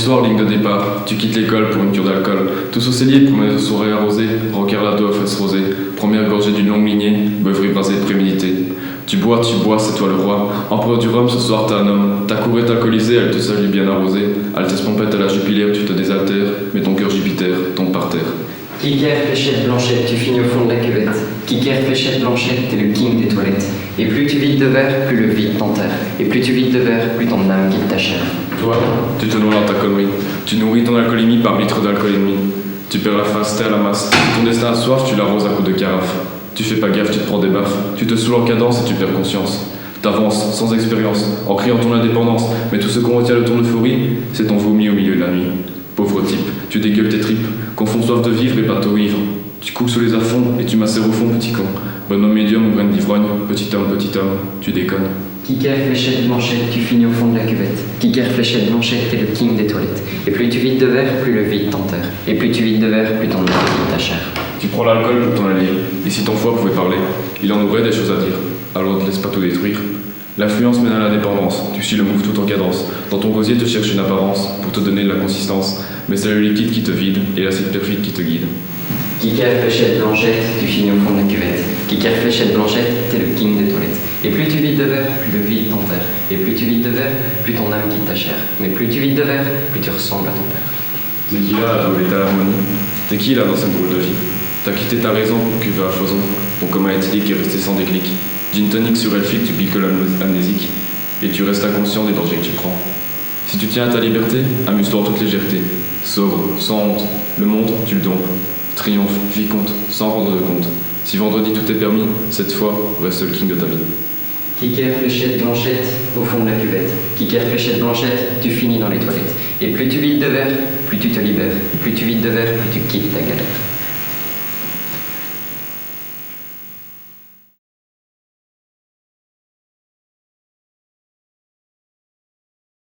soir, ligne de départ, tu quittes l'école pour une cure d'alcool. Tous au cellier, première soirée arrosée, rocker lato à fraises rosées. Première gorgée d'une longue lignée, beuverie brasée préméditée. Tu bois, c'est toi le roi. Empereur du rhum, ce soir t'es un homme. Ta cour est alcoolisée, elle te salue bien arrosée. Altesse pompette à la jupilaire, tu te désaltères. Mais ton cœur Jupiter tombe par terre. Kicker, fléchette, blanchette, tu finis au fond de la cuvette. Kicker, fléchette, blanchette, t'es le king des toilettes. Et plus tu vides de verre, plus le vide t'enterre. Et plus tu vides de verre, plus ton âme quitte ta chair. Toi, tu te noies dans ta connerie. Tu nourris ton alcoolémie par litre d'alcool et demi. Tu perds la face, t'es à la masse. Ton destin a soif, tu l'arroses à coups de carafe. Tu fais pas gaffe, tu te prends des baffes. Tu te saoules en cadence et tu perds conscience. T'avances, sans expérience, en criant ton indépendance. Mais tout ce qu'on retient de ton euphorie, c'est ton vomi au milieu de la nuit. Pauvre type, tu dégueules tes tripes, confond soif de vivre et bateau ivre. Tu coules sous les à-fonds et tu macères au fond, petit con. Bonhomme médium ou graine d'ivrogne, petit homme, tu déconnes. Kicker, fléchette, blanchette, tu finis au fond de la cuvette. Kicker, fléchette, blanchette, t'es le king des toilettes. Et plus tu vides de verre, plus le vide t'enterre. Et plus tu vides de verre, plus ton âme quitte ta chair. Tu prends l'alcool pour ton allié, et si ton foie pouvait parler, il en aurait des choses à dire. Alors ne te laisse pas tout détruire. L'influence mène à la dépendance, tu suis le move tout en cadence. Dans ton gosier te cherche une apparence, pour te donner de la consistance, mais c'est le liquide qui te vide, et l'acide perfide qui te guide. Kicker, fléchette, blanchette, tu finis au fond de la cuvette. Kicker, fléchette, blanchette, t'es le king des toilettes. Et plus tu vides de verre, plus le vide t'enterre. Et plus tu vides de verre, plus ton âme quitte ta chair. Mais plus tu vides de verre, plus tu ressembles à ton père. C'est qui là, à l'état d'harmonie? T'es qui là dans cette drôle de vie? T'as quitté ta raison pour cuver à foison. Ton coma éthylique est resté sans déclic. Gin tonic sur Elfic, tu picoles amnésique. Et tu restes inconscient des dangers que tu prends. Si tu tiens à ta liberté, amuse-toi en toute légèreté. Sobre, sans honte. Le monde, tu le dompes. Triomphe, vicomte, sans rendre de compte. Si vendredi tout est permis, cette fois, reste le king de ta vie. Kicker, fléchette, blanchette, au fond de la cuvette. Kicker, fléchette, blanchette, tu finis dans les toilettes. Et plus tu vides de verre, plus tu te libères. Plus tu vides de verre, plus tu quittes ta galère.